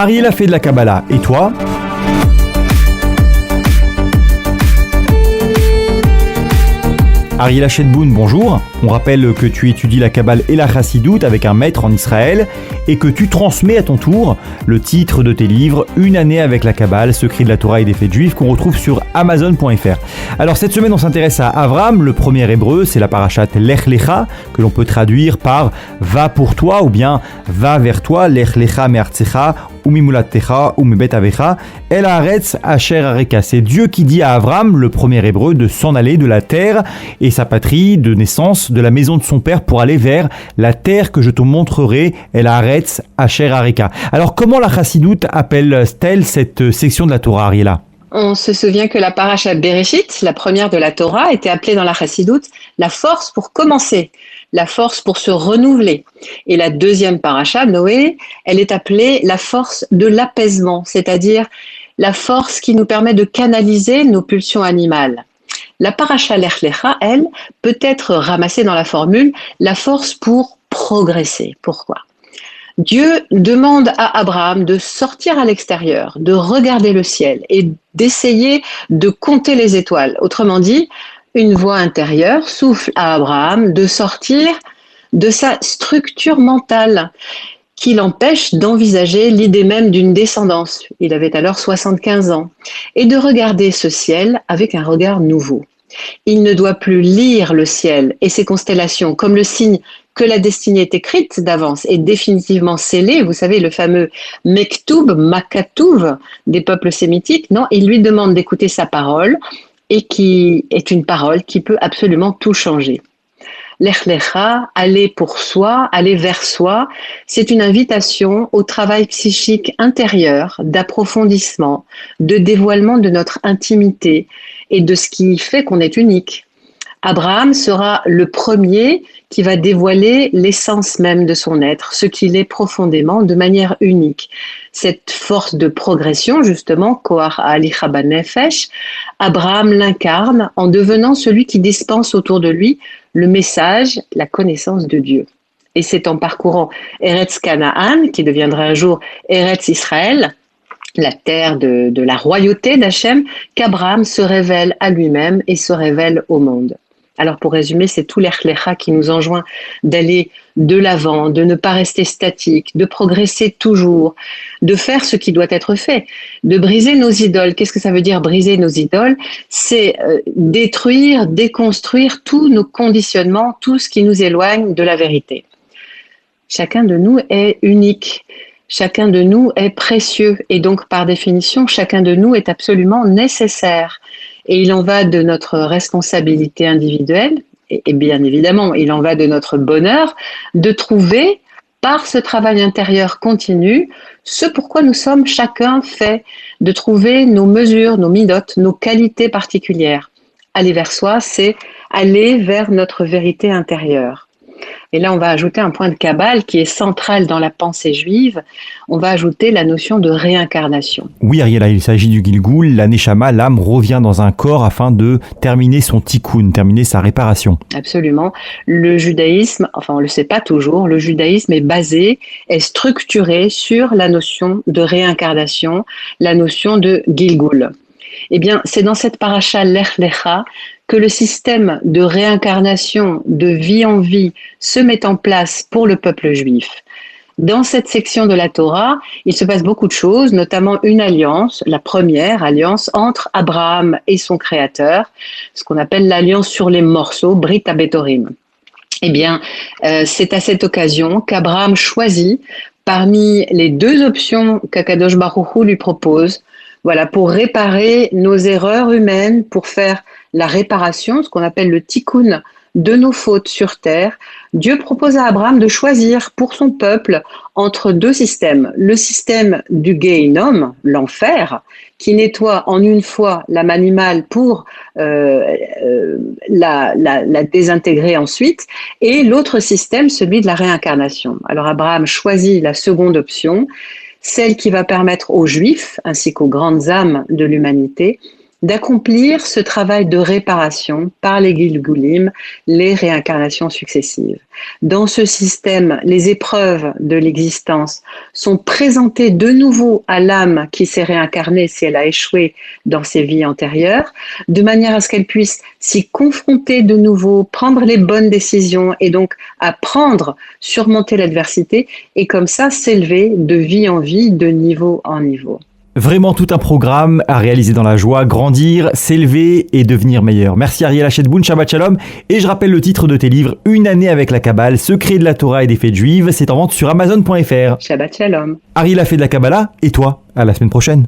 Ariel a fait de la Kabbalah, et toi ? Ariel Hachetboun, bonjour. On rappelle que tu étudies la Kabbale et la Chassidoute avec un maître en Israël et que tu transmets à ton tour le titre de tes livres Une année avec la Kabbale, secret de la Torah et des faits juifs qu'on retrouve sur Amazon.fr. Alors cette semaine on s'intéresse à Avram, le premier hébreu, c'est la parashat Lech Lecha que l'on peut traduire par Va pour toi ou bien Va vers toi, Lech Lecha me'artzecha Umimulatecha umibet avecha El haaretz asher areka. C'est Dieu qui dit à Avram, le premier hébreu, de s'en aller de la terre et sa patrie de naissance, de la maison de son père pour aller vers la terre que je te montrerai, El haaretz asher areka. Alors comment la Chassidoute appelle-t-elle cette section de la Torah, Ariela ? On se souvient que la parasha Bereshit, la première de la Torah, était appelée dans la Chassidoute la force pour commencer, la force pour se renouveler. Et la deuxième parasha, Noé, elle est appelée la force de l'apaisement, c'est-à-dire la force qui nous permet de canaliser nos pulsions animales. La parasha Lech Lecha, elle, peut être ramassée dans la formule la force pour progresser. Pourquoi ? Dieu demande à Abraham de sortir à l'extérieur, de regarder le ciel et d'essayer de compter les étoiles. Autrement dit, une voix intérieure souffle à Abraham de sortir de sa structure mentale qui l'empêche d'envisager l'idée même d'une descendance. Il avait alors 75 ans. Et de regarder ce ciel avec un regard nouveau. Il ne doit plus lire le ciel et ses constellations comme le signe que la destinée est écrite d'avance et définitivement scellée. Vous savez, le fameux Mektoub, Makatouv des peuples sémitiques. Non, il lui demande d'écouter sa parole et qui est une parole qui peut absolument tout changer. Lech Lecha, aller pour soi, aller vers soi, c'est une invitation au travail psychique intérieur, d'approfondissement, de dévoilement de notre intimité et de ce qui fait qu'on est unique. Abraham sera le premier qui va dévoiler l'essence même de son être, ce qu'il est profondément de manière unique. Cette force de progression, justement, Koach Ha'alicha Banefesh, Abraham l'incarne en devenant celui qui dispense autour de lui le message, la connaissance de Dieu. Et c'est en parcourant Eretz Canaan, qui deviendra un jour Eretz Israël, la terre de la royauté d'Hachem, qu'Abraham se révèle à lui-même et se révèle au monde. Alors pour résumer, c'est tout l'Lech Lecha qui nous enjoint d'aller de l'avant, de ne pas rester statique, de progresser toujours, de faire ce qui doit être fait, de briser nos idoles. Qu'est-ce que ça veut dire briser nos idoles ? C'est détruire, déconstruire tous nos conditionnements, tout ce qui nous éloigne de la vérité. Chacun de nous est unique. Chacun de nous est précieux et donc par définition, chacun de nous est absolument nécessaire. Et il en va de notre responsabilité individuelle et bien évidemment, il en va de notre bonheur de trouver par ce travail intérieur continu ce pourquoi nous sommes chacun faits, de trouver nos mesures, nos midotes, nos qualités particulières. Aller vers soi, c'est aller vers notre vérité intérieure. Et là, on va ajouter un point de Kabbale qui est central dans la pensée juive. On va ajouter la notion de réincarnation. Oui, Ariela, il s'agit du Gilgoul. La Neshama, l'âme, revient dans un corps afin de terminer son tikkun, terminer sa réparation. Absolument. Le judaïsme, enfin, on ne le sait pas toujours, le judaïsme est structuré sur la notion de réincarnation, la notion de Gilgoul. Eh bien, c'est dans cette parasha Lech Lecha que le système de réincarnation de vie en vie se met en place pour le peuple juif. Dans cette section de la Torah, il se passe beaucoup de choses, notamment une alliance, la première alliance entre Abraham et son créateur, ce qu'on appelle l'alliance sur les morceaux, Brit HaBetorim. Eh bien, c'est à cette occasion qu'Abraham choisit parmi les deux options qu'Akadosh Baruch Hu lui propose, voilà, pour réparer nos erreurs humaines, pour faire la réparation, ce qu'on appelle le tikkun de nos fautes sur terre. Dieu propose à Abraham de choisir pour son peuple entre deux systèmes. Le système du Gehinnom, l'enfer, qui nettoie en une fois l'âme animale pour la désintégrer ensuite, et l'autre système, celui de la réincarnation. Alors Abraham choisit la seconde option, celle qui va permettre aux Juifs, ainsi qu'aux grandes âmes de l'humanité, d'accomplir ce travail de réparation par les Gilgulim, les réincarnations successives. Dans ce système, les épreuves de l'existence sont présentées de nouveau à l'âme qui s'est réincarnée si elle a échoué dans ses vies antérieures, de manière à ce qu'elle puisse s'y confronter de nouveau, prendre les bonnes décisions et donc apprendre, surmonter l'adversité et comme ça s'élever de vie en vie, de niveau en niveau. Vraiment tout un programme à réaliser dans la joie, grandir, s'élever et devenir meilleur. Merci Ariel Hachetboun, Shabbat Shalom. Et je rappelle le titre de tes livres, Une année avec la Kabbale, Secrets de la Torah et des fêtes juives. C'est en vente sur Amazon.fr. Shabbat Shalom. Ariel a fait de la Kabbalah et toi, à la semaine prochaine.